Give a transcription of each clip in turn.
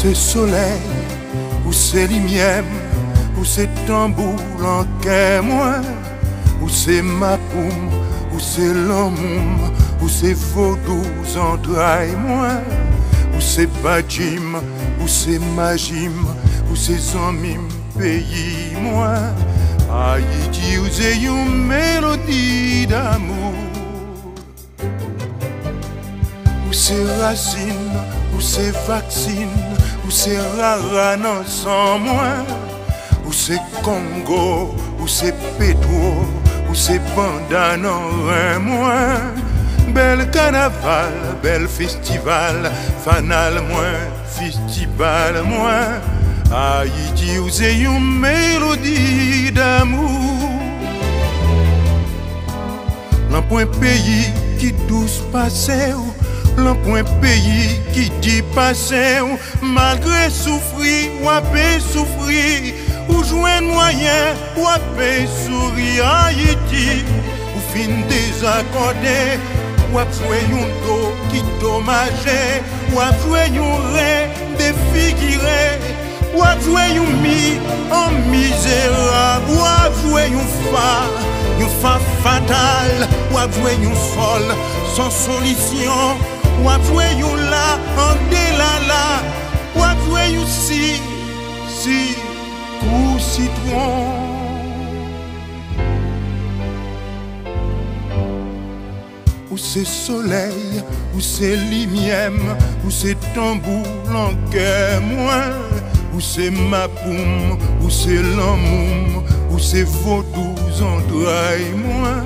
c'est soleil, ou c'est lumière, ou c'est tambour en quai moi, ou c'est ma poum, ou c'est l'amour, ou c'est vaudou entrailles moi, ou c'est badjim, ou c'est magim, ou c'est zamim pays moi. Haïti ou c'est une mélodie d'amour, ou c'est racine, ou c'est vaccine, ou c'est rara non sans moi, ou c'est Congo, ou c'est pétro, ou c'est banda non rien moi. Bel carnaval, bel festival, fanal moins, festival moins. Haïti ou c'est une mélodie d'amour. L'un pays qui douce passé, l'un pays qui dit passé, malgré souffrir, ou à souffrir, ou jouer moyen, ou à sourire. Haïti, ou fin désaccordé, ou à jouer un dos qui dommagé, ou à jouer un ré défiguré. Ou à jouer une mi en misérable, ou à jouer une fa fatale, ou à jouer une folle sans solution, ou à jouer une la en délala, ou à jouer une si, coup citron. Ou c'est soleil, ou c'est lumière, ou c'est tambour en quai moi. Ou c'est ma poum, ou c'est l'amour, ou c'est vaudou entrailles moi,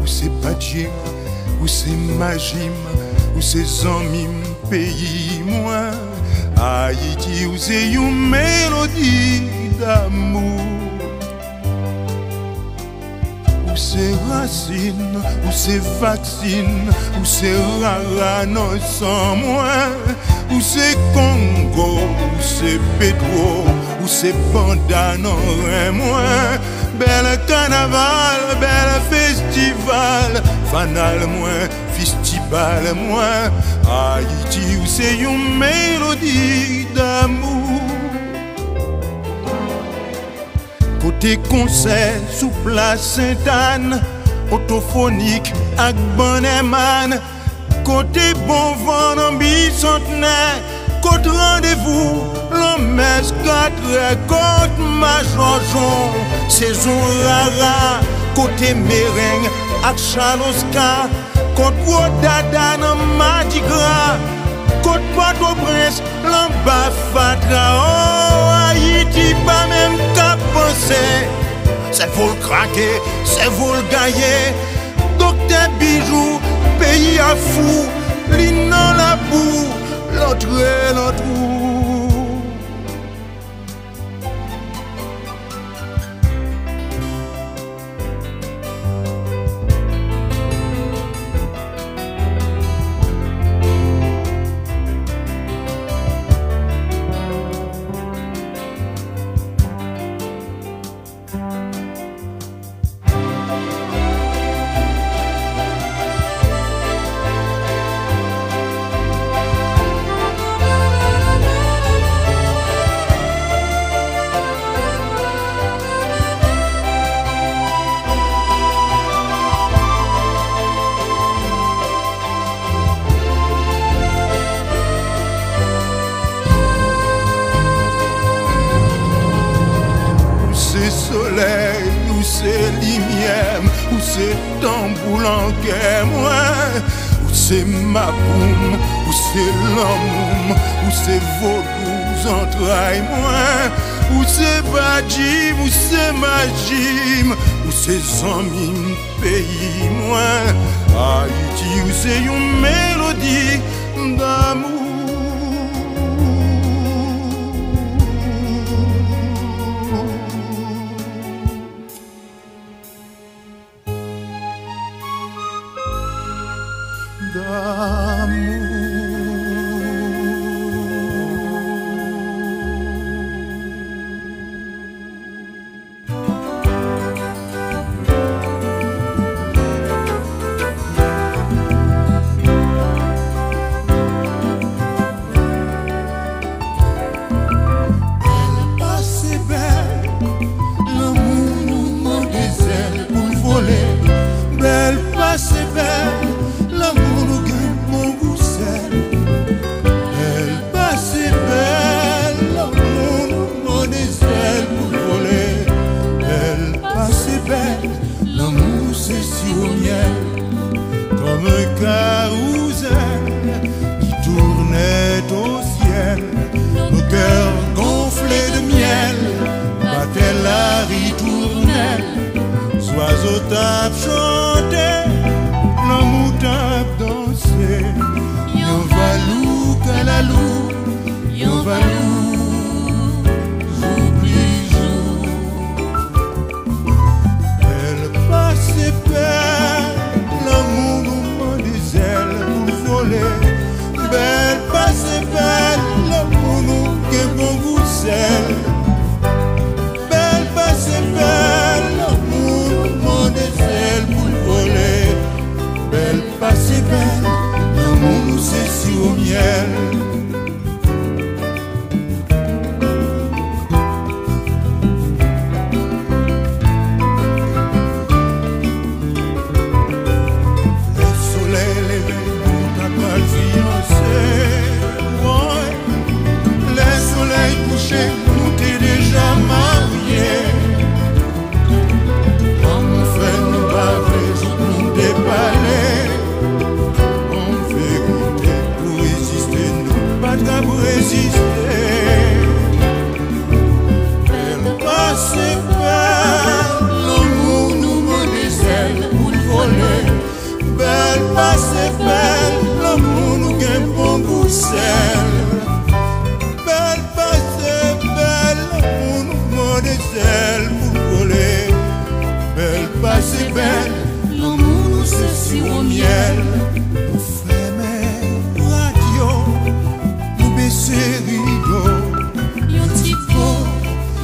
ou c'est badjim, ou c'est magim, ou c'est zamim pays moi. Haïti ou c'est une mélodie d'amour, ou c'est racine, ou c'est vaccine, ou c'est rara non sans moi. Ou c'est Congo, ou c'est pétro, ou c'est banda non rien moins. Bel carnaval, bel festival, fanal moins, festival moins. Haïti ou c'est une mélodie d'amour. Côté concert sous place Sainte-Anne, autophonique ak Bonneman. Côté bon vent dans bicentenaire, côté rendez-vous, l'homme 4, côté Majorjon, saison rara, côté merengue, ak Chaloska, côté Wodada dans Mardi Gras, côté Port-au-Prince, l'amba Fatra. Oh, Haïti, pas même qu'à penser, c'est vous le craquer, c'est vous le gagner, docteur Bijou. Pays à fou, l'inan la boue, l'autre. Soleil, ou c'est lumière, ou c'est tambour en quai moi, ou c'est ma poum, ou c'est l'amour, ou c'est vaudou entrailles moi, ou c'est badjim, ou c'est magim, ou c'est zamim pays moi. Haïti ou c'est une mélodie d'amour. D'amour. oiseaux tap chanté, l'amour tap dansé. Yon valou kalalou, yon valou j'oublie jour. Elle passe belle, l'amour nous prend des ailes pour voler. Belle passe belle, l'amour nous qu'un bon goût sel. Belle passe belle, l'amour nous prend des ailes pour voler. Belle passe belle, l'amour nous saisit au miel. Le soleil levé, nous t'a pas fiancé. Ouais. Le soleil couché, nous t'es déjà marié. Quand mon frère nous bavait, nous dépalait. Pour résister, elle passe belle, l'amour nous met des ailes pour voler. Belle passe belle, l'amour nous gagne bon goût sel. Belle passe belle, l'amour nous met des ailes pour voler. Belle passe belle, l'amour nous saisit au miel.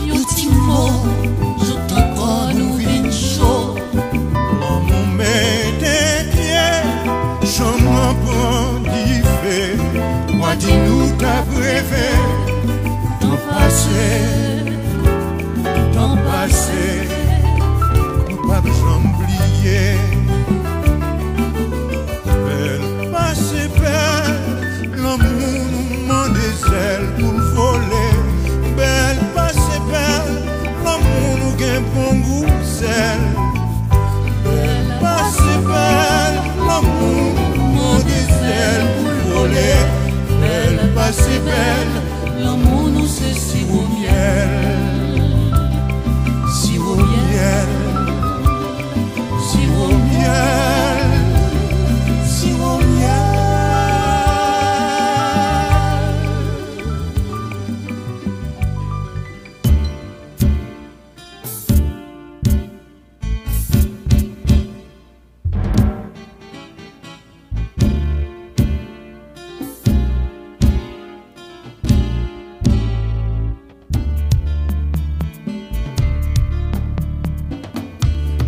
Yon ti mot, j'entends encore nous vin chaud. Maman mette pied, j'en m'en prends d'y fait. Moi dis nous t'as rêvé, temps passé, nous pas besoin d'oublier. Belle passe belle, l'amour nous ment des ailes pour voler. Belle passe belle, l'amour nous gagne bon goût sel. Belle passe belle, l'amour nous ment des ailes pour voler. Belle passe belle, L'amour nous saisit au miel. si au miel, si au miel, si au miel.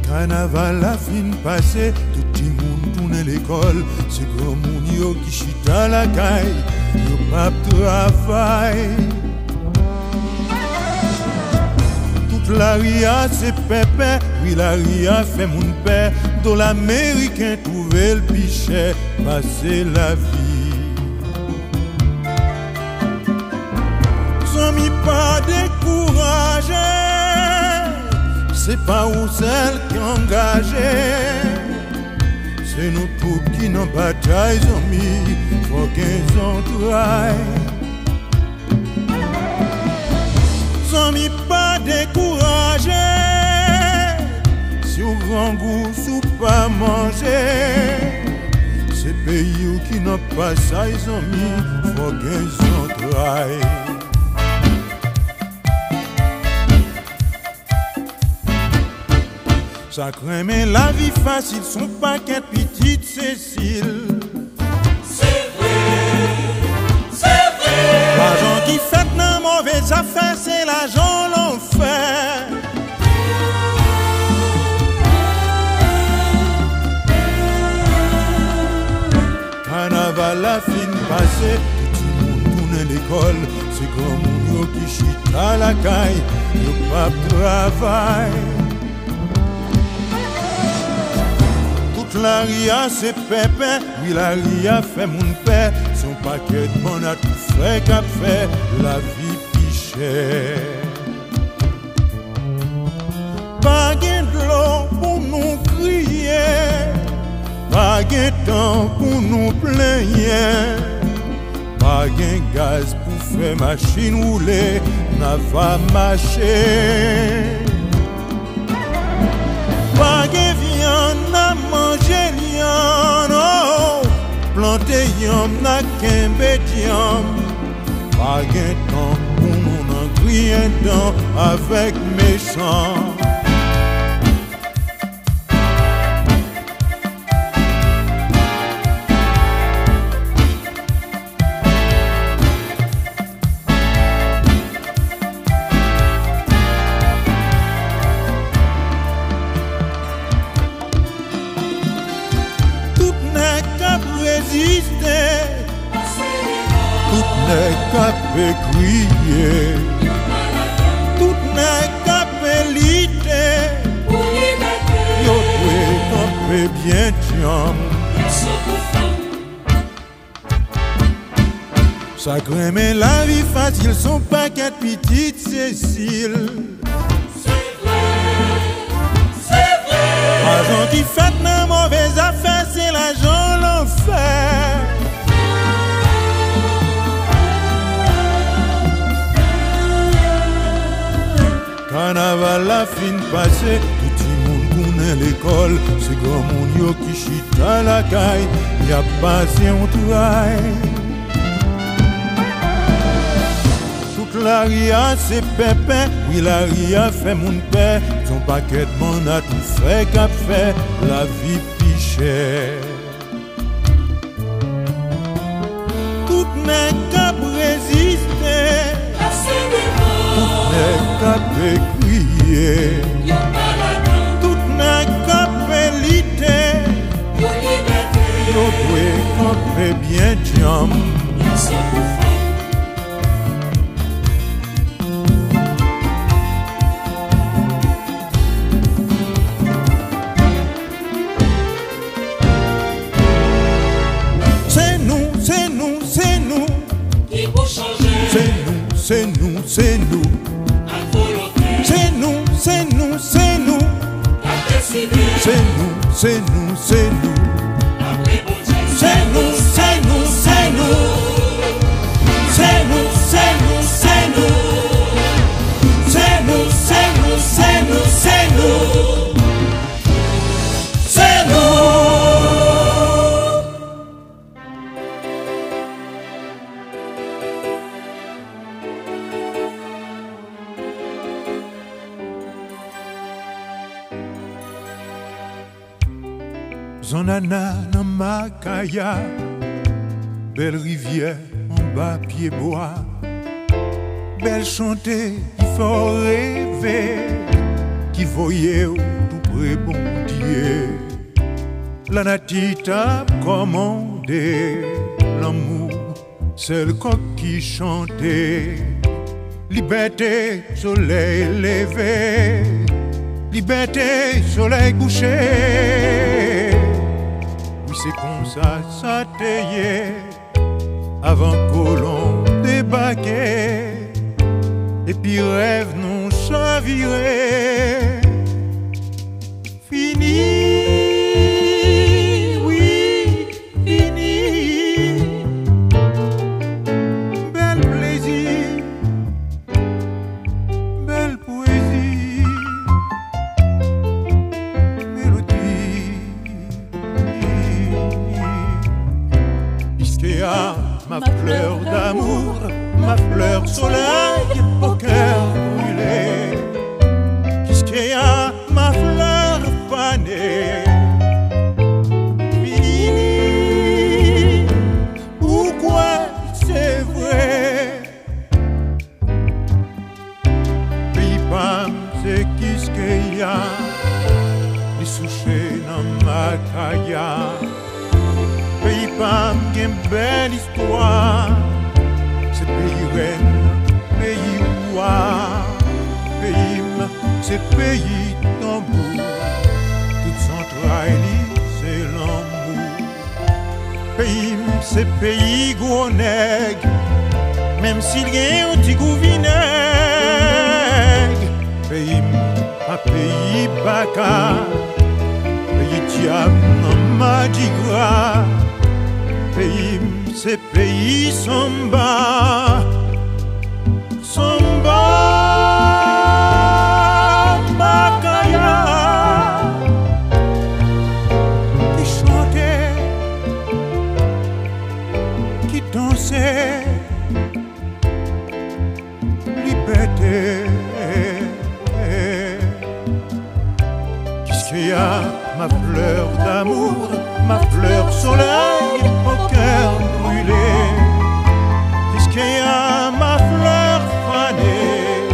Carnaval la fin passé, tout le monde tourne l'école. C'est comme moun yo qui chita la caille, yo pas travail. Toute la ria c'est pépé, oui la ria fait mon père. Dans l'américain trouver le pichet, passer la vie. Sans mi pas découragé. C'est pas où celle qui engagé. C'est nous tous qui n'en bataille, amis, faut qu'ils en travaillent. Sans mi pas découragé. Si au grand goût, sous pas manger. C'est pays qui n'ont pas ça, amis, faut qu'ils en travaillent. Ça craint mais la vie facile, son paquet petite Cécile. C'est vrai. L'argent qui fait dans mauvaise affaire, c'est l'argent l'enfer. Carnaval la fin passée, tout le monde tourne l'école. C'est comme yo qui chute à la caille, yo pas travail. La ria c'est pépé, oui la ria fait mon père. Son paquet de bon à tout frais qu'a fait la vie pichée. Pas gain de l'eau pour nous crier, pas gain de temps pour nous plaigner, pas gain de gaz pour faire machine rouler, n'a pas marché. Pas gain manger lian, oh, planter yam n'a qu'un bédiam. Pas gain temps pour nous en crier temps avec méchants. Tout n'est qu'à crier, tout n'est qu'à liter, yo dwe bien tiam. Ça crème la vie facile, son paquet petite Cécile. c'est vrai. L'argent qui fait dans mauvaise affaire, c'est l'argent l'enfer. Carnaval la fin passé, tout le monde connaît l'école. C'est grand monde yo qui chite à la caille, y a passé un travail. Toute la ria c'est pépin, oui la ria fait mon père. Son paquet de monde a tout fait qu'a fait la vie pichère. Tout n'est qu'à résister. Tout n'est qu'à crier, tout n'est qu'à lutter, yo dwe camper bien tiam. C'est nous, c'est nous, c'est nous Qui pour changer, c'est nous, c'est nous, c'est nous. à volonté, C'est nous, c'est nous, c'est nous. à décider, C'est nous, c'est nous, c'est nous. après bon Dieu. C'est nous, c'est nous, c'est nous. C'est nous, c'est nous, c'est nous. C'est nous, c'est nous, c'est nous, c'est nous. C'est nous. Zonana dans ma kaya, belle rivière en bas pied bois, belle chantée qui faut rêver, qui voyait tout près bon Dieu. La natita commandé l'amour, c'est le coq qui chantait. Liberté, soleil levé, liberté, soleil couché. Oui, c'est comme ça t'ayait avant colon débarquait. Et puis rêve non chaviré. Fini, oui, fini. Bel plaisir, belle poésie, mélodie. Ischia, ma fleur d'amour, ma fleur soleil au cœur brûlé. Ischia, ma fleur fanée. Fini, pourquoi c'est vrai? Pays pam, c'est Kiskeya, les souchés dans ma kaya. Pays pam, une belle histoire. C'est pays reine, pays roi. Pays, c'est pays tambour. Toute centrale, c'est l'amour. Pays, c'est pays gros nègre. Même s'il y a un petit goût vinaigre. Pays, un pays baka. Pays diable, non Mardi Gras. Pays, c'est pays samba. Samba, Makaya. danser, liberté. Qu'est-ce qu'il y a, ma fleur d'amour, ma fleur soleil au cœur brûlé? Qu'est-ce qu'il y a, ma fleur fanée?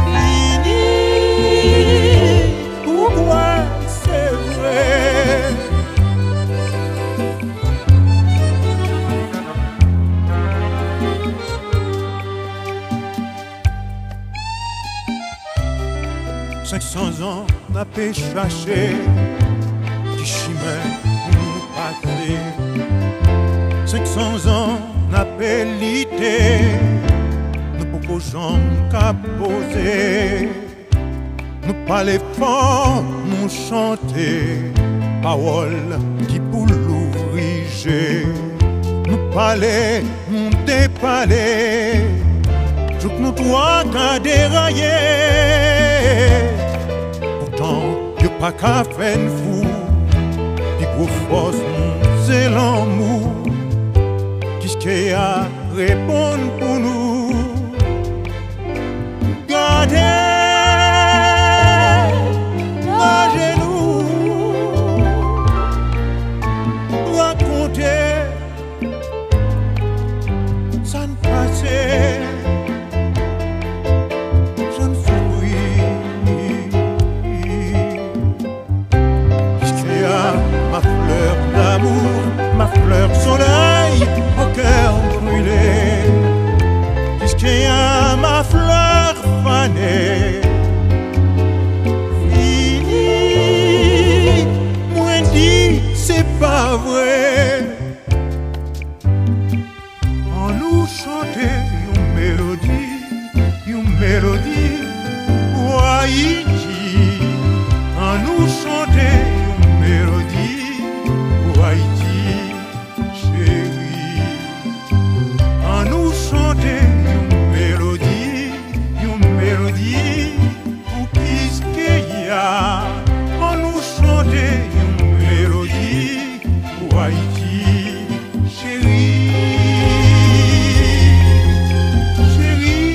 Fini, pourquoi c'est vrai? «500 ans n'a pas cherché qui chemin nous passer. 500 ans n'a pas lité, nous pouvons jamais qu'à poser. Nous parler fort, nous chanter, paroles qui pour l'ouvrir. Nous parler, nous déparler, tout nous doit qu'à dérailler. Pourtant, y'a pas qu'à faire une fou, puis pour force, c'est l'amour. Qu'est-ce qu'il y a à répondre pour nous? Gardez à genoux, racontez, ça ne passait. Ma fleur soleil au cœur brûlé. Qu'est-ce qu'il y a, ma fleur fanée? Fini, moi dit c'est pas vrai. On nous chantait une mélodie pour Haïti. On nous chantait une mélodie pour Haïti. Une mélodie, pour qu'est-ce qu'il y a? On nous chantait une mélodie pour Haïti, chérie, chérie.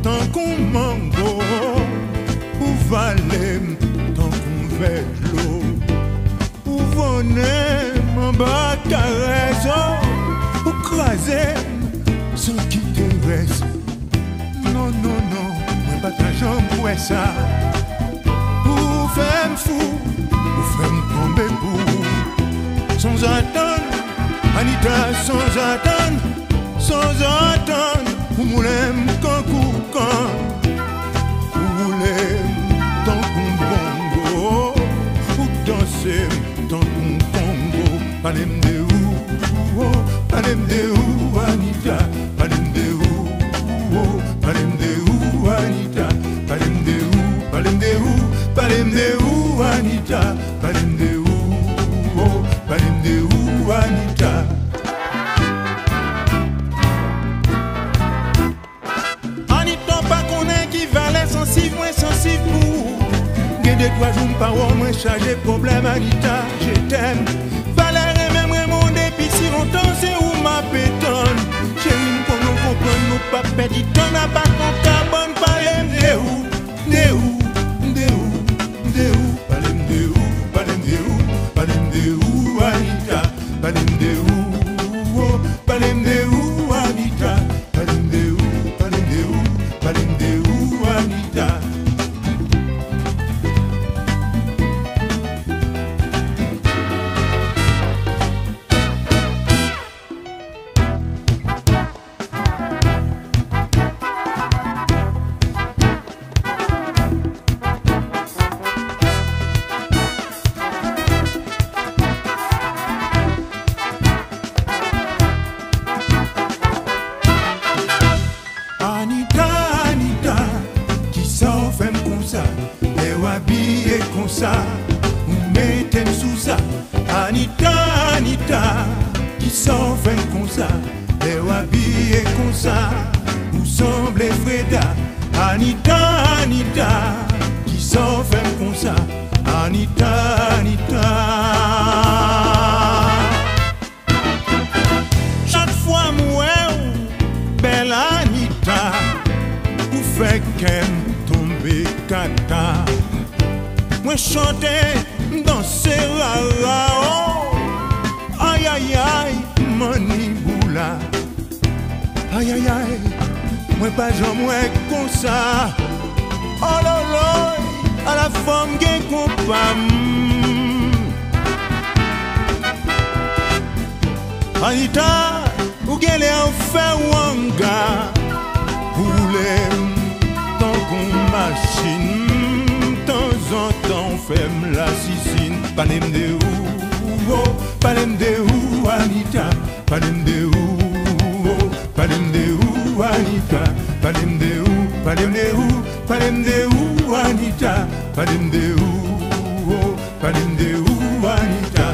Tant qu'on mango, pour valer, tant qu'on fait l'eau, pour venir en bas caresse, pour craser sans quitter le reste. Non, non, non, moi pas ta jambe pour ça. Pour faire fou, pour faire tomber pour. Sans attendre, Anita, sans attendre, sans attendre. Pour moi l'aime quand coucant, pour l'aime tant qu'on bongo, pour danser tant qu'on congo. Palem de où, palem de où, Anita, palem de où, palem de où, Anita, palem de où, palem de où, palem de où, Anita, palem de où, palem de où, Anita. Sensible, moins sensible pour. J'ai des 3 jours par an, moins chargé problème, Anita, je t'aime. Valérie, même mon depuis si longtemps, c'est où ma pétonne. Chérie, pour nous comprendre, nous pas perdre, t'en as pas ton carbone, palem de où, de où, de où, de où, palem de où, palem de où, palem de où, Anita, palem de où, palem de où, Anita, palem de où, palem de où, palem de où. Anita, Anita, qui s'en fait comme ça, et habillé comme ça, ou mettez sous ça. Anita, Anita, qui s'en fait comme ça, et habillé comme ça, ou semblez Freda. Anita, Anita, qui s'en fait comme ça, Anita, Anita. Chaque fois moi, belle Anita, ou fait qu'elle tombe cata. Moi chanter, danser, oh, aïe aïe aïe, maniboula. Aïe aïe aïe, moi pas j'en moi comme ça. Oh là là, à la femme qui compam. Anita, ou qu'elle est en fait wanga, roulez tant qu'on machine, temps en temps fait la sisine. Palem de ou, oh, palem de ou, Anita, palem de ou, oh, palem de ou, Anita, palem de ou, palem de ou, palem de ou, Anita, palem de ou, oh, palem de ou, Anita,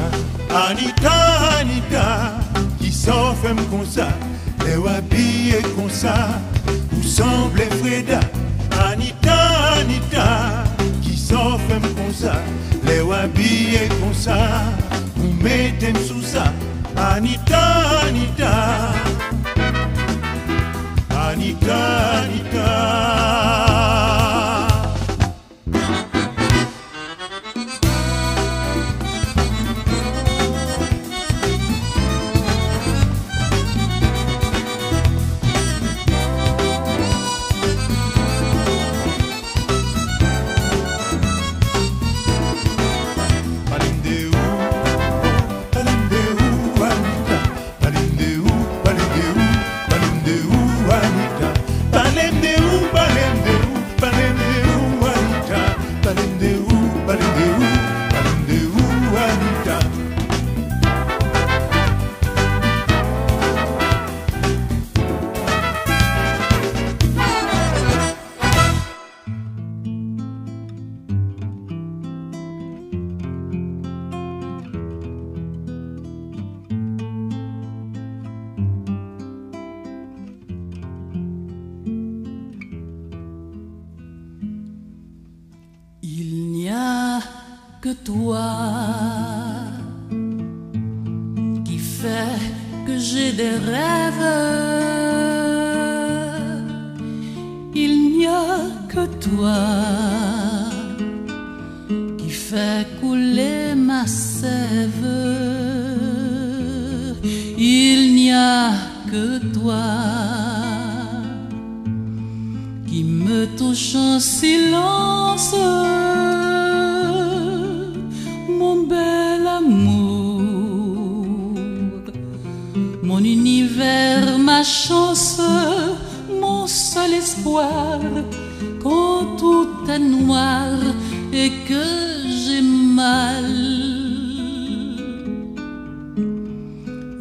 Anita, Anita, qui s'en fait comme ça, les habillés comme ça, vous semblez Freda. Anita, Anita, qui s'en fait comme ça, les habillés comme ça, vous mettez sous ça. Anita, Anita, Anita, Anita. Il n'y a que toi qui fait que j'ai des rêves. Il n'y a que toi qui fait couler ma sève. Il n'y a que toi qui me touche en silence, mon bel amour, mon univers, ma chance, mon seul espoir, quand tout est noir et que j'ai mal.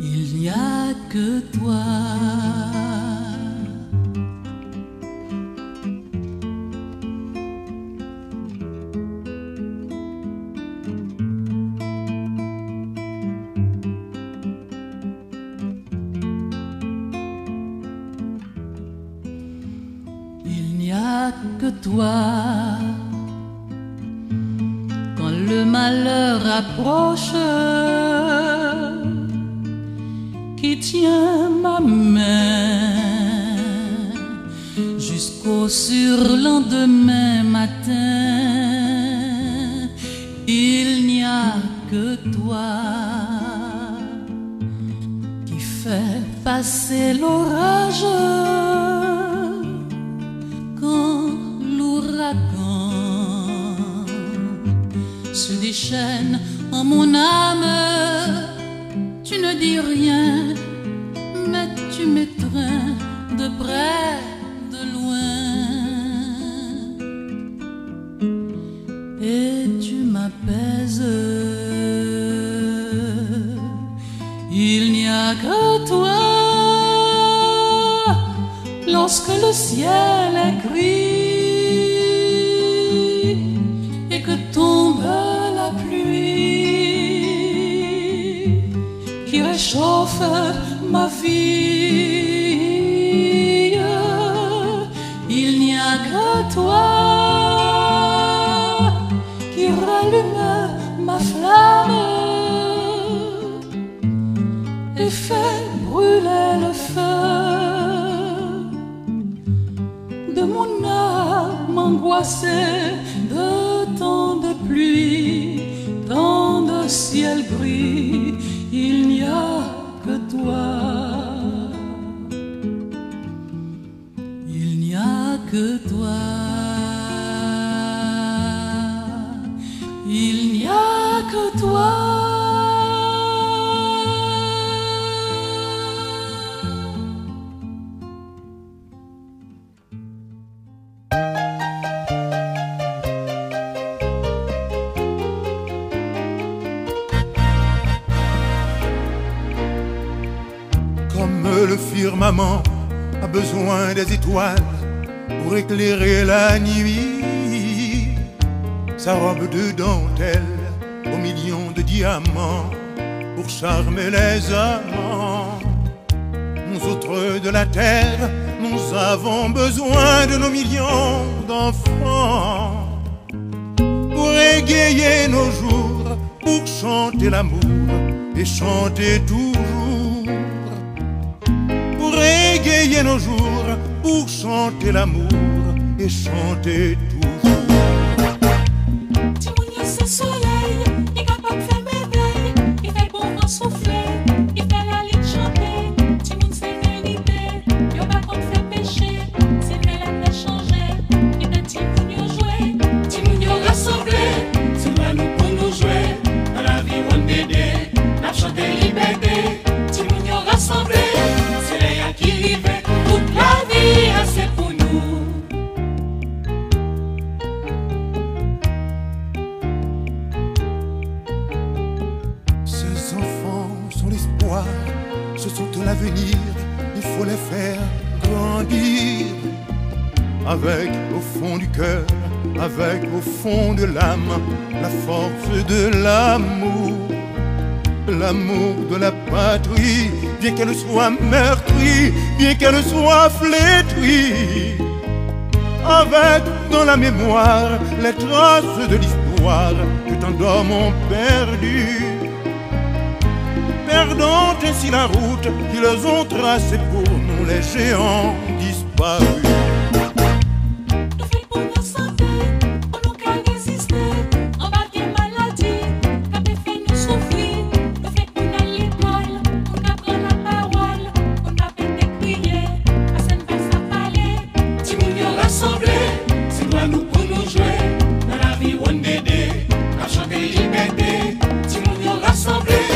Il n'y a que toi. Il n'y a que toi. Quand le malheur approche, qui tient ma main jusqu'au surlendemain matin. Il n'y a que toi qui fait passer l'orage quand l'ouragan se déchaîne en mon âme. Tu ne dis rien, mais tu m'étreins de près, de loin, et tu m'apaises. Il n'y a que toi lorsque le ciel est gris et que tombe la pluie qui réchauffe ma vie. Il n'y a que toi qui rallume ma flamme et fait brûler le feu de mon âme angoissée de tant de pluie, tant de ciel gris. Il n'y a que toi. Il n'y a que toi. Il n'y a que toi. Comme le firmament a besoin des étoiles pour éclairer la nuit, sa robe de dentelle aux millions de diamants pour charmer les amants. Nous autres de la terre, nous avons besoin de nos millions d'enfants pour égayer nos jours, pour chanter l'amour et chanter toujours. Pour égayer nos jours, pour chanter l'amour et chanter toujours. Timoun yo c'est soleil, il est capable de faire merveille, il fait bon vent souffler, il fait la ligne chanter. Timoun c'est vérité, yo pas qu'on fait péché, c'est vrai la terre changer. Il est Timoun yo jouer, Timoun yo rassembler, c'est là nous pour nous jouer. Dans la vie on dédé, n'a chanté liberté. Timoun yo rassembler, c'est là qui rive, toute la vie c'est pour nous. Ces enfants sont l'espoir, ce sont l'avenir, il faut les faire grandir. Avec au fond du cœur, avec au fond de l'âme, la force de l'amour. L'amour de la patrie, bien qu'elle soit meurtrie, bien qu'elle soit flétrie. Avec dans la mémoire les traces de l'histoire que tant d'hommes ont perdu, perdant ainsi la route qu'ils ont tracée pour nous, les géants disparus. Nous fait pour nos santé, pour nous qu'à résister, en bas des maladies, qu'a fait nous souffrir. Nous fait pour nous l'école, pour nous apprendre la parole, pour nous apprendre à crier, à s'en faire sa parler. Timoun yo rassemblés, c'est toi nous pour nous jouer. Dans la vie on dédé, à chanter liberté. Timoun yo rassemblés,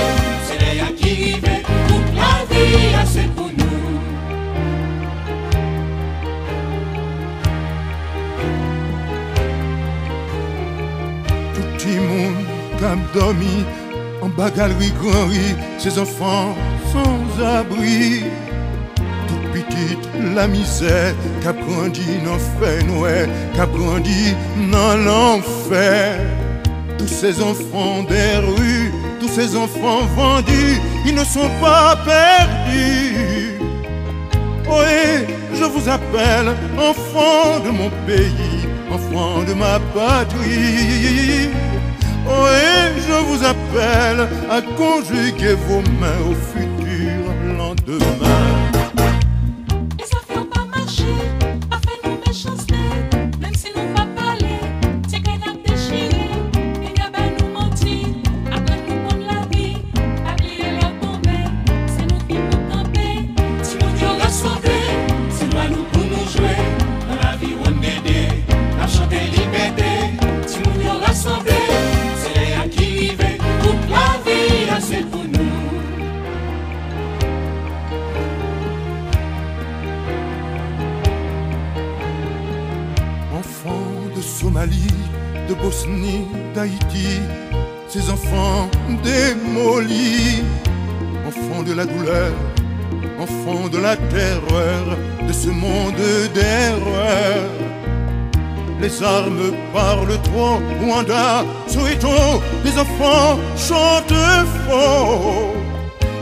c'est les qui rive, toute la vie c'est pour nous. Tout Timoun comme dormi en bas galerie grand riz, ses enfants sans abri. Toute petite la misère qu'a grandi dans fait noir, qu'a grandi dans l'enfer. Tous ces enfants des rues, tous ces enfants vendus, ils ne sont pas perdus. Oui, je vous appelle enfants de mon pays, enfants de ma patrie. Oui, je vous appelle à conjuguer vos mains au futur lendemain. Les affaires pas marché, pas fait nous méchanceté, même si nous pas parlé, c'est qu'on a déchiré, il y a pas nous menti, après nous prendre la vie, appliquer la tomber, c'est nous qui nous camper. Timoun yo rassemblés, c'est toi nous pour nous jouer, dans la vie on dédé, à chanter liberté. Timoun yo rassemblés, c'est les qui rive, toute la vie c'est pour nous. Enfants de Somalie, de Bosnie, d'Haïti, ces enfants démolis, enfants de la douleur, enfant de la terreur, de ce monde d'erreur. Les armes parlent trop, Rwanda, Soweto, les enfants chantent faux.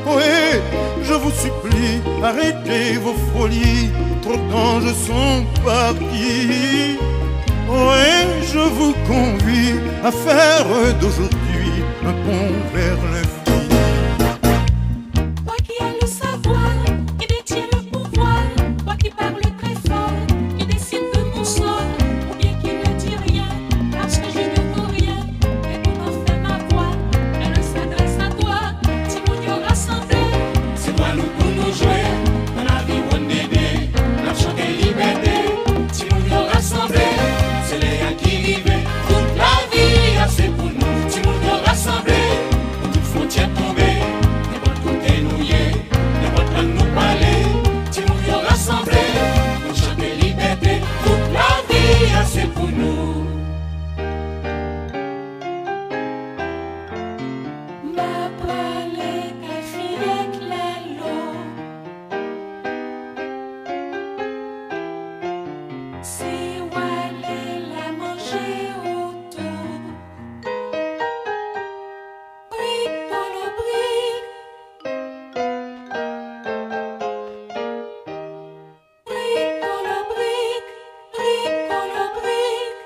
Oui, je vous supplie, arrêtez vos folies, trop d'anges sont partis. Oui, je vous convie à faire d'aujourd'hui un pont vers l'infini. Toi qui as le savoir, qui détient le pouvoir, toi qui parles très fort, qui décide de mon sort, ou bien qui ne dit rien, parce que je ne veux rien, et pour en faire ma voix, elle s'adresse à toi, Timounio rassemblé. C'est toi nous pour nous jouer, dans la vie bonne bébé, la chanter liberté, Timounio rassemblé, c'est les qui vivent, toute la vie c'est pour nous, Timounio rassemblé, pour toute frontière tombée, n'importe côté nous y est, n'importe là nous parler, Timounio rassemblé, pour chanter liberté, toute la vie c'est pour nous. Ma prale kafiek lelo, si wale la manger autour. Brique pour le brique, brique pour le brique, brique pour le brique.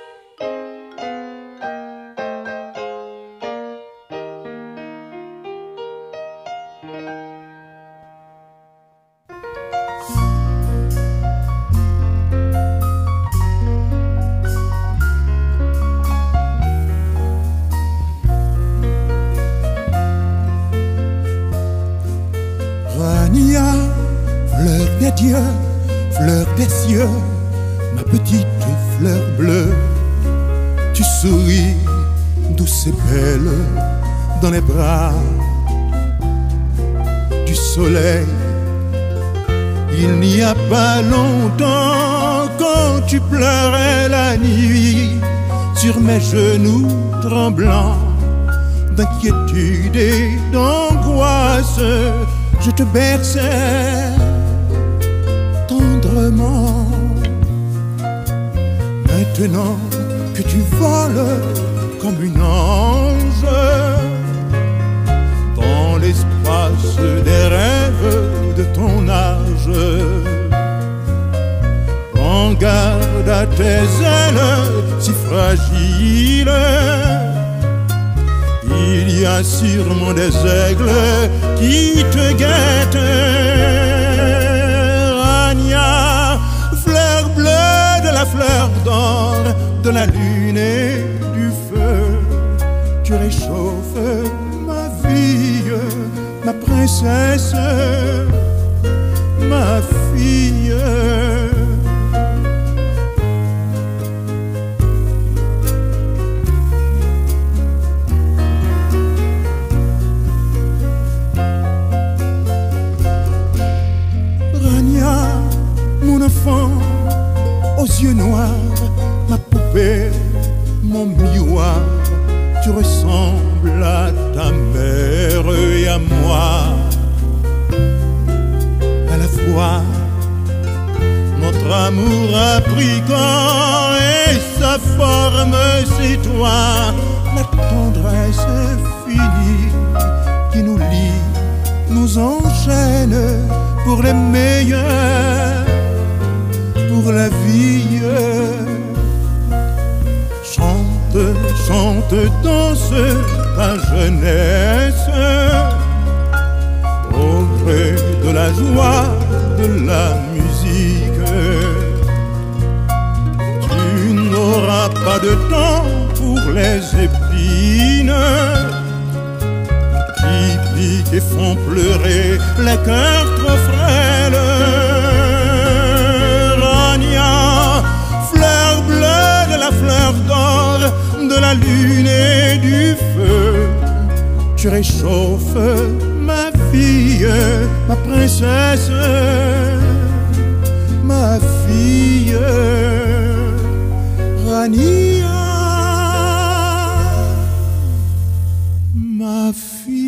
Rania, fleur des dieux, fleur des cieux, ma petite fleur bleue, tu souris douce et belle dans les bras du soleil. Il n'y a pas longtemps, quand tu pleurais la nuit sur mes genoux tremblants d'inquiétude et d'angoisse, je te berçais tendrement. Maintenant que tu voles comme une ange dans l'espace des rêves de ton âge, prends garde à tes ailes si fragiles. Il y a sûrement des aigles qui te guettent. Rania, fleur bleue de la fleur d'or, de la lune et du feu, tu réchauffes ma vie, ma princesse, ma fille. Mon enfant aux yeux noirs, ma poupée, mon miroir, tu ressembles à ta mère et à moi. À la fois, notre amour a pris corps et sa forme c'est toi. La tendresse finie qui nous lie, nous enchaîne pour les meilleurs, pour la vie. Chante, chante, danse ta jeunesse, au gré de la joie, de la musique. Tu n'auras pas de temps pour les épines qui piquent et font pleurer les cœurs trop frêles. Rania, fleur bleue de la fleur d'or, de la lune et du feu, tu réchauffes ma fille, ma princesse, ma fille. Rania, ma fille.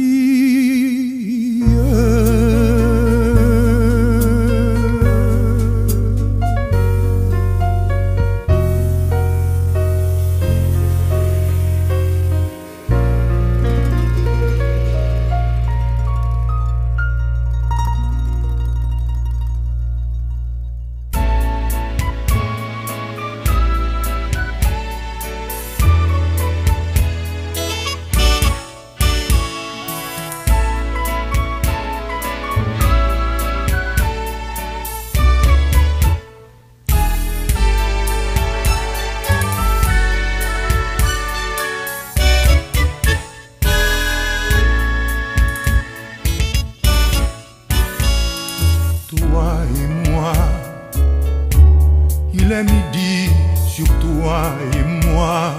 Il est midi sur toi et moi.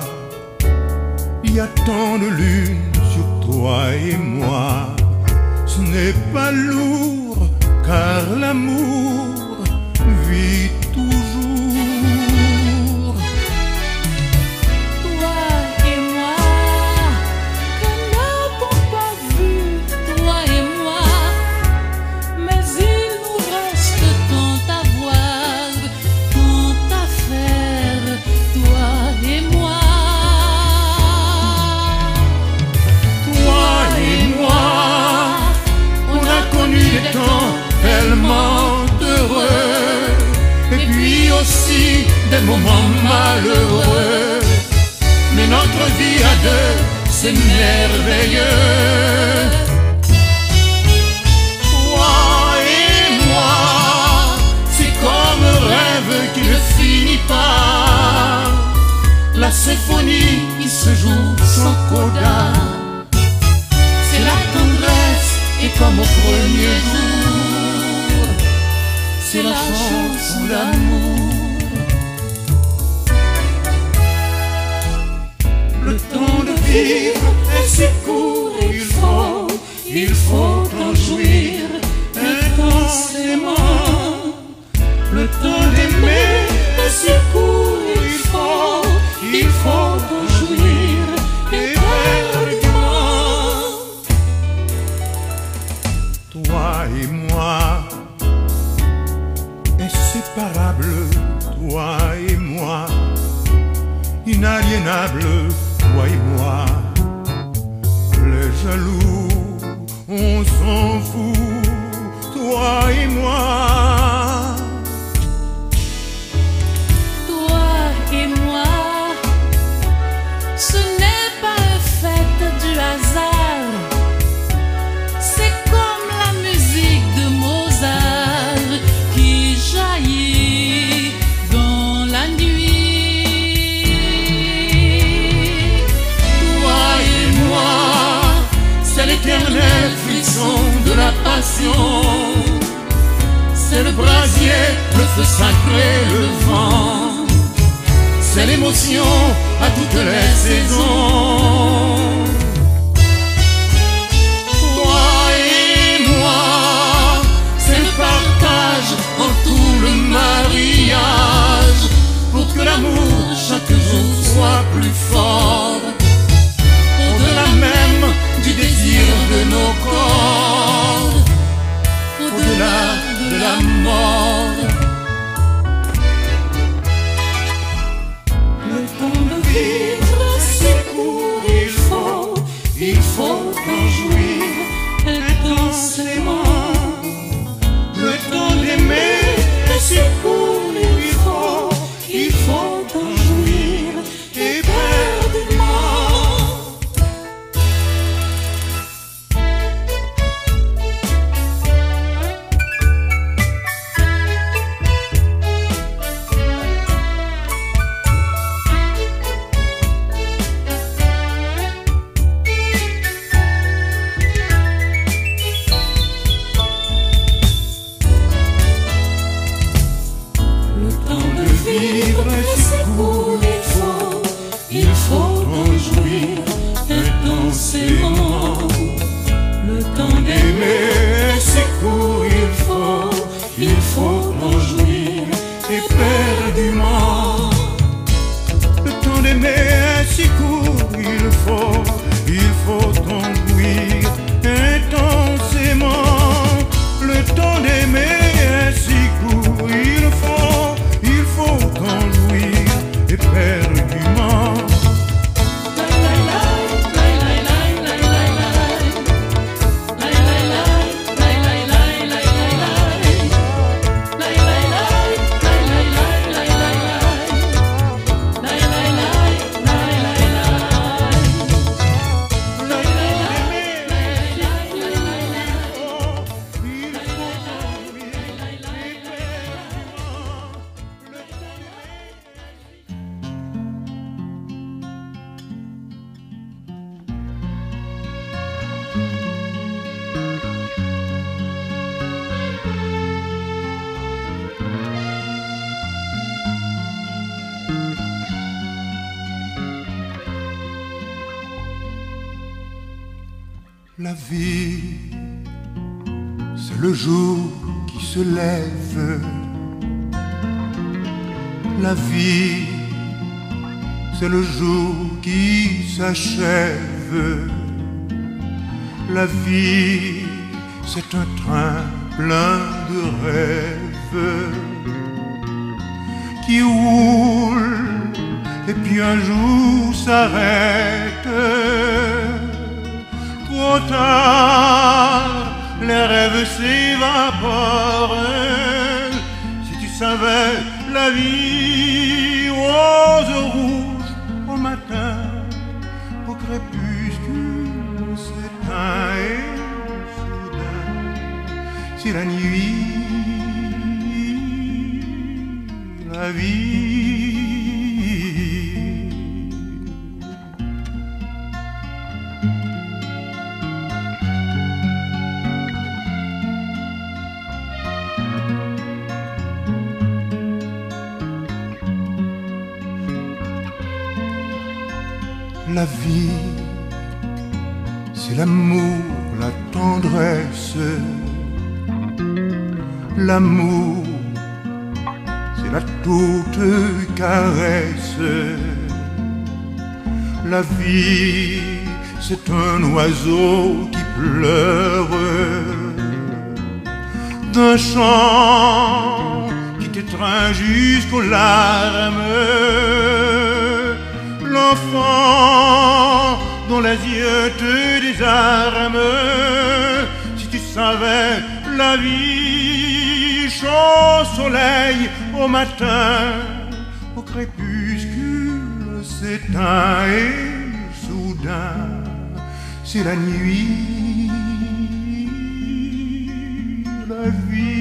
Il y a tant de lune sur toi et moi. Ce n'est pas lourd car l'amour vit toujours. Toi et moi, que n'a-t-on pas vu, toi et moi, mais il nous reste tant à voir, tant à faire, toi et moi. Toi et moi, on a connu des temps tellement heureux, et puis aussi des moments malheureux. Mais notre vie à deux, c'est merveilleux. Toi et moi, c'est comme un rêve qui ne finit pas. La symphonie qui se joue sans coda. C'est la tendresse et comme au premier jour, c'est la chanson d'amour. Le temps de vivre est si court, il faut en jouir intensément. Le temps d'aimer est si court, il faut en jouir éperdument. Toi et moi, inséparables, toi et moi, inaliénables, toi et moi. Les jaloux, on s'en fout, toi et moi. Toi et moi, ce n'est pas un fait du hasard. C'est comme la musique de Mozart qui jaillit dans la nuit. Toi et moi, c'est l'éternel frisson de la passion. C'est le brasier, le feu sacré, le vent. C'est l'émotion à toutes les saisons. Toi et moi, c'est le partage en tout le mariage, pour que l'amour chaque jour soit plus fort, au-delà même du désir de nos corps, au-delà de la mort. Le temps de vivre si court, il faut en jouir intensément. Le temps d'aimer est si court, il faut en jouir éperdument. Le temps de vivre si court, il faut en jouir intensément. Le temps d'aimer si court, il faut en jouir éperdument. Le temps d'aimer si court, il faut en jouir intensément. Le temps d'aimer si court, il faut en jouir éperdument. La vie, c'est le jour qui se lève. La vie, c'est le jour qui s'achève. La vie, c'est un train plein de rêves qui roule et puis un jour s'arrête. Trop tard, les rêves s'évaporent. Si tu savais la vie, rose rouge au matin, au crépuscule s'éteint et soudain, c'est la nuit, la vie. La vie, c'est l'amour, la tendresse. L'amour, c'est la toute caresse. La vie, c'est un oiseau qui pleure d'un chant qui t'étreint jusqu'aux larmes. L'enfant dont les yeux te désarment. Si tu savais la vie, chaud soleil au matin, au crépuscule s'éteint et soudain, c'est la nuit, la vie.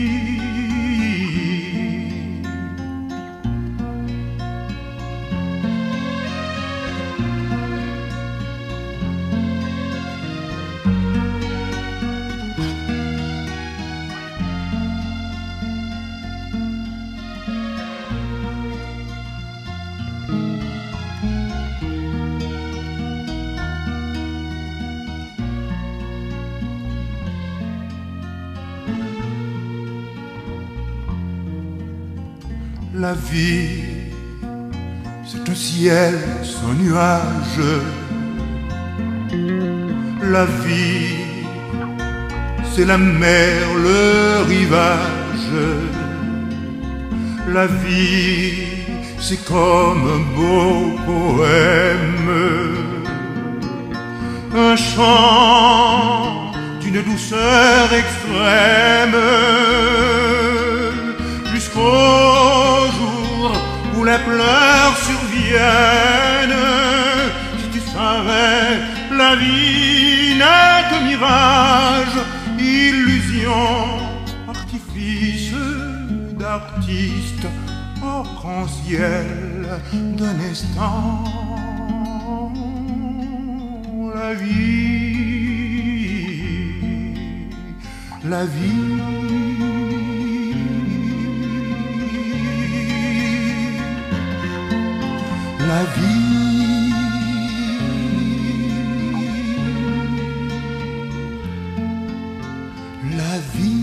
La vie, c'est un ciel sans nuages. La vie, c'est la mer, le rivage. La vie, c'est comme un beau poème, un chant d'une douceur extrême, jusqu'au jour où les pleurs surviennent. Si tu savais, la vie n'est que mirage, illusion, artifice d'artiste, arc-en-ciel d'un instant. La vie, la vie. La vie, la vie.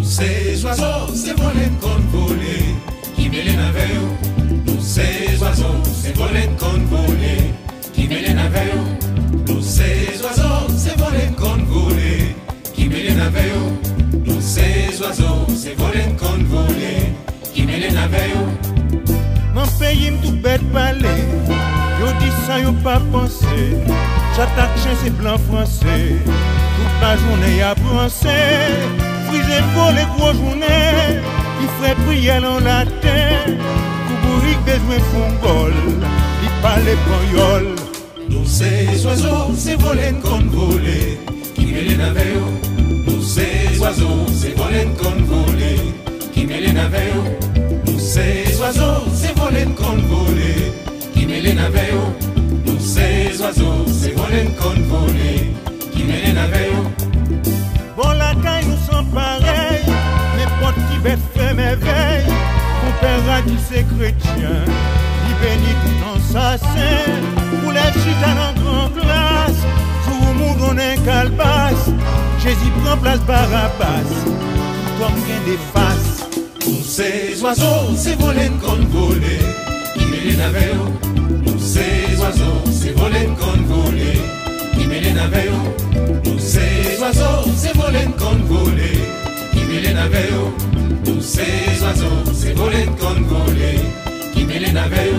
Ces oiseaux, c'est voler qu'on voler, qui mêlent avec nous. Ces oiseaux, c'est voler qu'on voler, qui mêlent avec nous. Ces oiseaux, c'est voler qu'on voler, qui mêlent avec nous. Ces oiseaux, c'est voler qu'on voler, qui mêlent avec nous. Mon pays m'tout bête parler, yo dit ça yo pas pensé. J'attaque chez ces blancs français, toute la journée à penser. Frisé pour les gros journées, il ferait prier en latin. Koubourik besoin fongol, il parle panyol. Nous ces oiseaux, c'est voler qu'on voler, qui mêlent avec nous. Nous ces oiseaux, c'est voler qu'on voler, qui mêlent avec nous. Nous ces qu'on volé, qui met les navets, nous ces oiseaux, c'est voler qu'on volé, qui met les navets. Bon la caille nous sont pareils, n'importe qui va faire merveille. Mon père a dit c'est chrétien, il bénit tout assassin. Pour les chita dans grande classe, tout le monde on est calebasse. Jésus prend place Barabbas, tout homme gain des faces. Nous ces oiseaux, c'est voler qu'on volé, qui met les navets. Nous ces oiseaux, c'est voler qu'on volé, qui met les navets. Nous ces oiseaux, c'est voler qu'on volé, qui met les navets. Tous ces oiseaux, c'est voler qu'on volé, qui met les navets.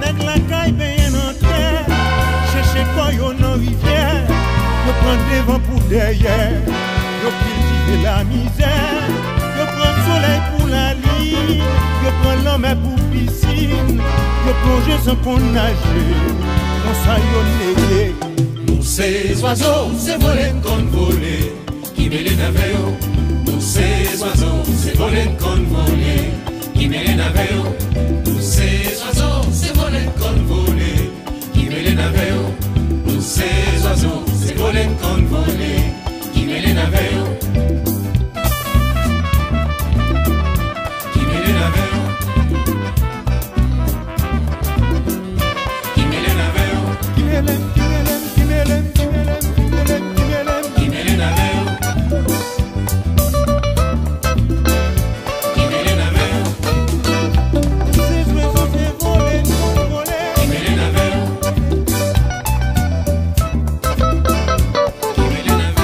Nèg la caille ben en terre, chercher quoi yo dans rivière. Yo prend devant pour derrière, yo cultive la misère. Yo prend soleil pour la ligne, yo prend l'homme pour piscine. Yo plonge sans qu'on nager, on ça yo négué. Nous ces oiseaux, c'est voler qu'on volé, qui met les navets. Nous ces oiseaux, c'est voler qu'on volé, qui met les navets. Nous ces oiseaux, c'est voler qu'on volé, qui met les navets. Nous ces oiseaux, c'est voler qu'on volé, qui met les navets. Qui met les navets. Qui met les navets. Qui me l'aime, qui me l'aime, qui me l'aime, qui me l'aime, qui me l'aime, qui me l'aime. Qui met les navets. Qui met les navets. Ces oiseaux c'est voler, voler. Qui met les navets. Qui met les navets.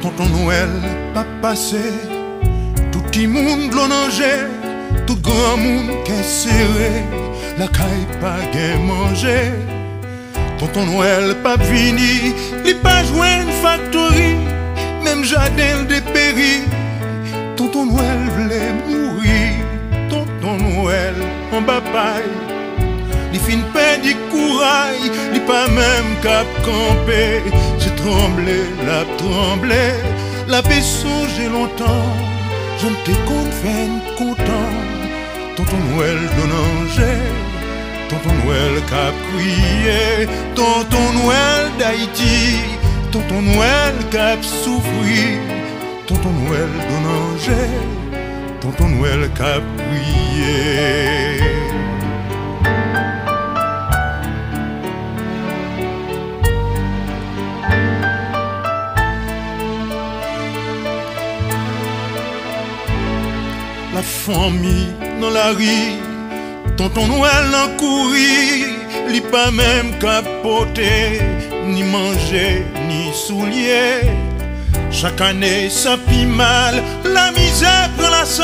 Tonton Noël pas passé, tout petit monde l'onanger, tout grand monde qu'est serré, la caille pas gain manger. Tonton Noël pas vini, li pas joué une factory, même jardin dépéri. Tonton Noël voulait mourir, Tonton Noël en bataille. Li fin perdu courage, li pas même cap camper. J'ai tremblé, la paix songe longtemps. Je ne t'ai qu'on fait content. Tonton Noël d'Onanger, Tonton Noël cap crié, Tonton Noël d'Haïti, Tonton Noël cap souffrir, Tonton Noël d'Onanger, Tonton Noël cap crié. La famille dans la rue, Tonton Noël en courir, li pas même capoter, ni manger, ni soulier. Chaque année ça pis mal, la misère prend la sang,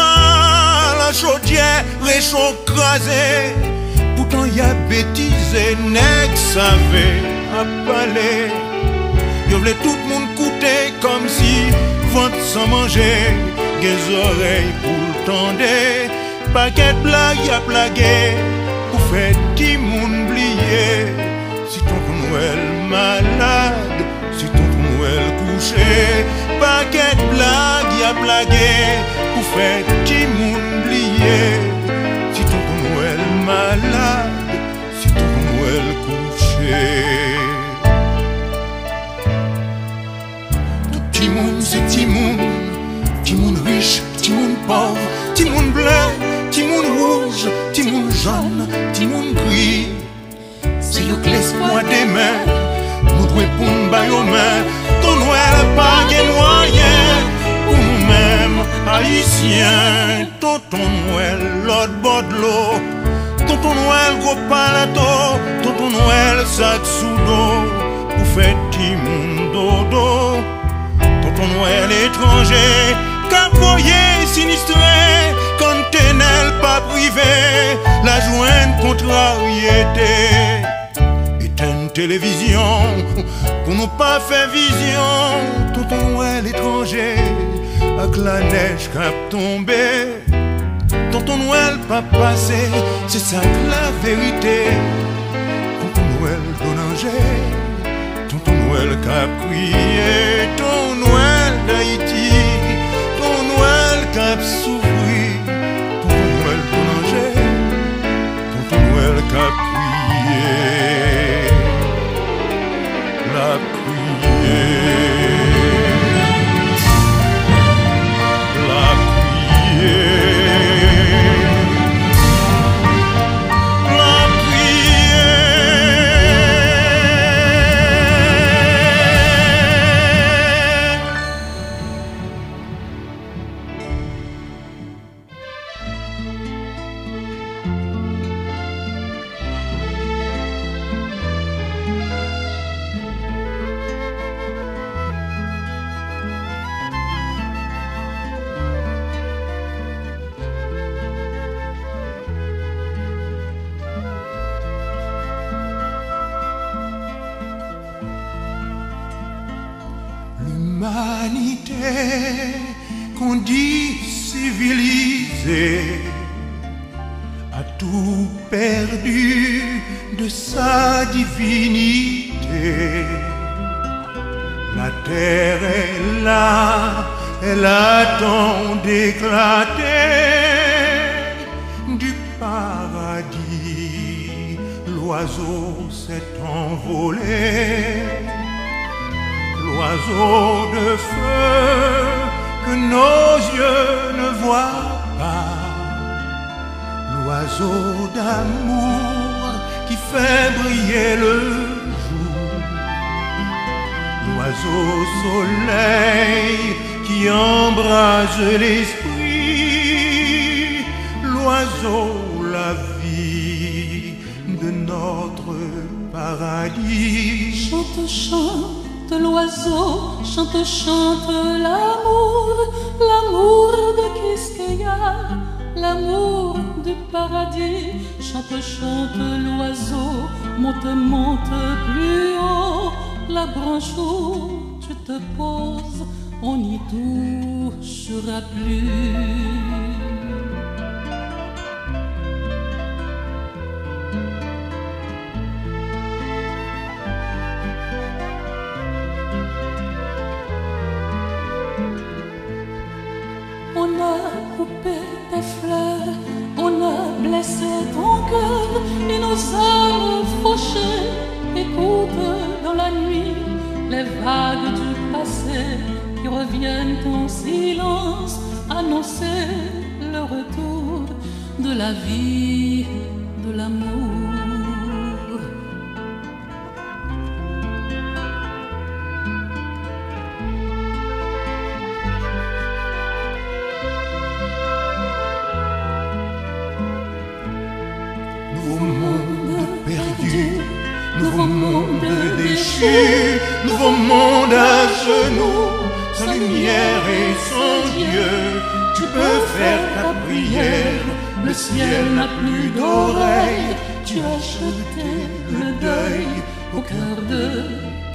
la chaudière réchaud crasé. Pourtant y a bêtisé, nèg savait à parler. Yo vle tout le monde coûter comme si ventre sans manger, des oreilles pour le tendre. paquet de blagues à blaguer, pour faire petit monde oublier. Si tonton Noël malade, si tonton Noël couché, paquet de blagues à blaguer, pour faire petit monde oublier. Si tonton Noël malade, si tonton Noël couché. Tout petit monde, c'est petit monde riche, petit monde pauvre, petit monde blanc, petit monde rouge, petit monde jaune, petit monde gris. C'est yo que l'espoir des mains, nous devons pour nous bailler aux mains. Ton Noël pas de moyens pour nous-mêmes haïtiens. Tonton Noël, l'autre bord de l'eau. Tonton Noël, gros palato. Tonton Noël, sac sous l'eau. Pour faire petit monde dodo. Tonton Noël étranger, capoyer sinistré. Contenel pas privé, la jointe contrariété. Éteindre télévision pour nous pas faire vision. Tonton Noël étranger, avec la neige cap tombé. Tonton Noël pas passé, c'est ça que la vérité. Tonton Noël d'Onanger, Tonton Noël cap crié. Ton Noël d'Haïti, ton Noël cap souffri. Tonton Noël d'Onanger, Tonton Noël cap crié. La crié. La crié. L'humanité qu'on dit civilisée a tout perdu de sa divinité. La terre est là, elle attend d'éclater du paradis. L'oiseau s'est envolé. L'oiseau de feu que nos yeux ne voient pas, l'oiseau d'amour qui fait briller le jour, l'oiseau soleil qui embrase l'esprit, l'oiseau la vie de notre paradis. Chante, chante l'oiseau, chante, chante l'amour, l'amour de Quisqueya, l'amour du paradis. Chante, chante l'oiseau, monte, monte plus haut, la branche où tu te poses, on n'y touchera plus. On a coupé tes fleurs, on a blessé ton cœur et nos âmes fauchées. Écoute dans la nuit les vagues du passé qui reviennent en silence, annoncer le retour de la vie, de l'amour. Nouveau monde perdu, nouveau monde déchu, nouveau monde à genoux, sans lumière et sans Dieu. Tu peux faire ta prière, le ciel n'a plus d'oreilles. Tu as jeté le deuil au cœur de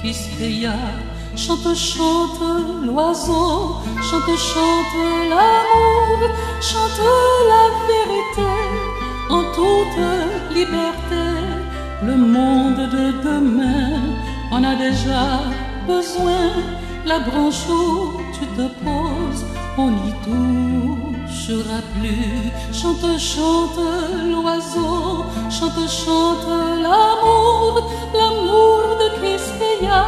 Quisqueya, chante, chante l'oiseau, chante, chante l'amour, chante la vérité en toute liberté. Le monde de demain en a déjà besoin. La branche où tu te poses, on n'y touchera plus. Chante, chante l'oiseau, chante, chante l'amour, l'amour de Christia,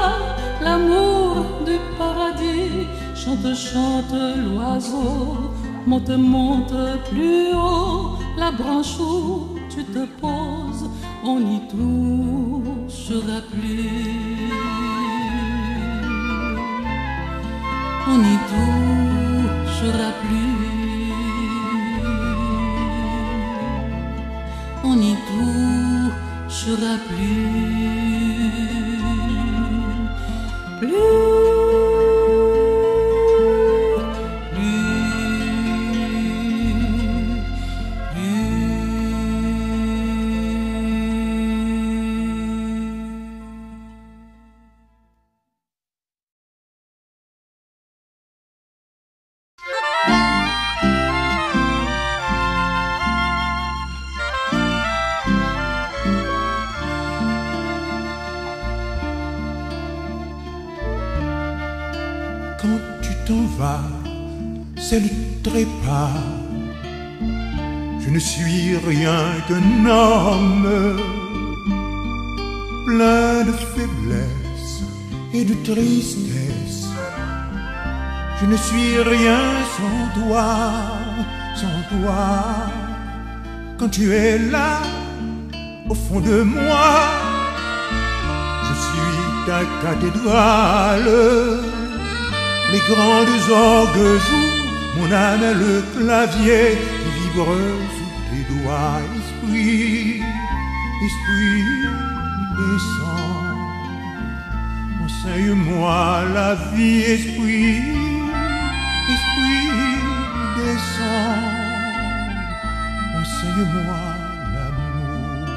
l'amour du paradis. Chante, chante l'oiseau, monte, monte plus haut. La branche où tu te poses, on n'y touchera plus. On n'y touchera plus. On n'y touchera plus. Quand tu t'en vas, c'est le trépas. Je ne suis rien qu'un homme plein de faiblesse et de tristesse. Je ne suis rien sans toi, sans toi. Quand tu es là, au fond de moi, je suis ta cathédrale. Les grandes orgues jouent, mon âme est le clavier qui vibre sous tes doigts. Esprit, esprit, descends, enseigne-moi la vie. Esprit, esprit, descends, enseigne-moi l'amour.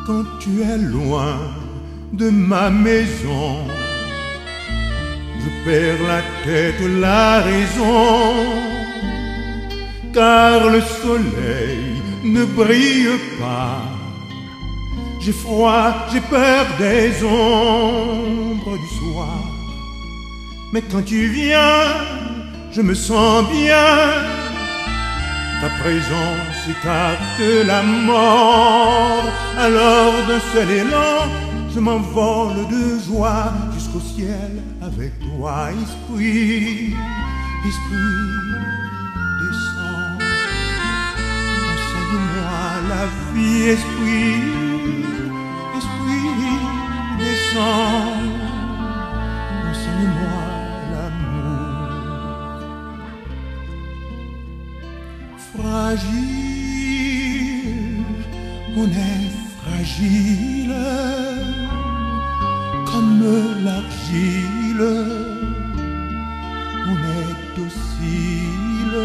Quand tu es loin de ma maison, je perds la tête, la raison, car le soleil ne brille pas. J'ai froid, j'ai peur des ombres du soir. Mais quand tu viens, je me sens bien. Ta présence écarte la mort. Alors d'un seul élan, je m'envole de joie jusqu'au ciel avec toi. Esprit, esprit, descends, enseigne-moi la vie. Esprit, esprit, descends, enseigne-moi l'amour. Fragile, on est fragile, comme l'argile, on est docile.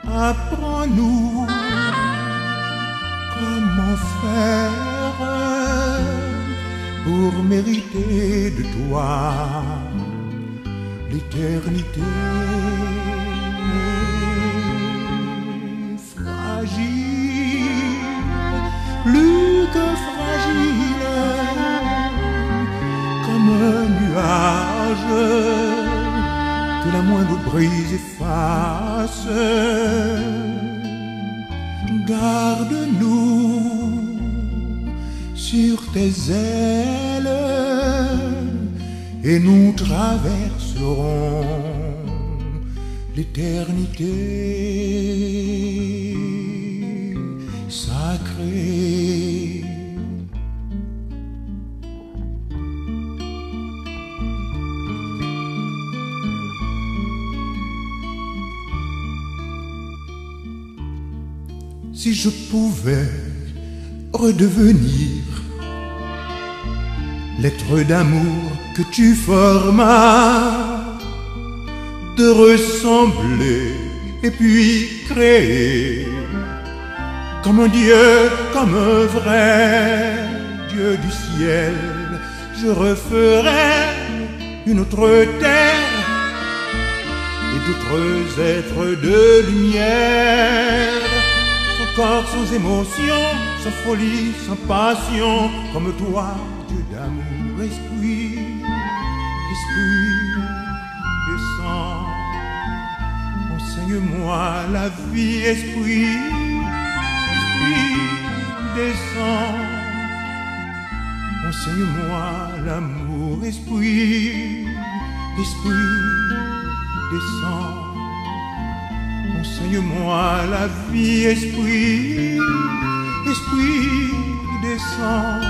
Apprends-nous comment faire pour mériter de toi l'éternité. Fragile, plus que fragile, comme un nuage que la moindre brise efface. Garde-nous sur tes ailes et nous traverserons l'éternité sacrée. Si je pouvais redevenir l'être d'amour que tu formas, te ressembler et puis créer comme un Dieu, comme un vrai Dieu du ciel. Je referai une autre terre et d'autres êtres de lumière, sans corps, sans émotion, sans folie, sans passion, comme toi, Dieu d'amour, esprit, esprit, descends, enseigne-moi la vie, esprit, esprit, descends, enseigne-moi l'amour, esprit, esprit, descends, enseigne-moi la vie, esprit, esprit, descends,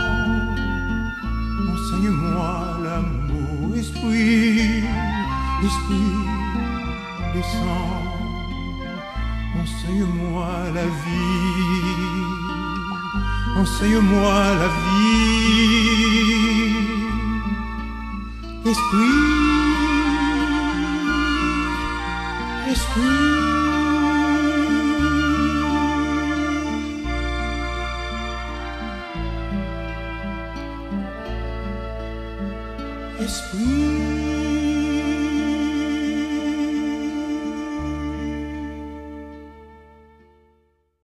enseigne-moi l'amour, esprit, esprit, descends, enseigne-moi la vie, enseigne-moi la vie, esprit, esprit. Esprit.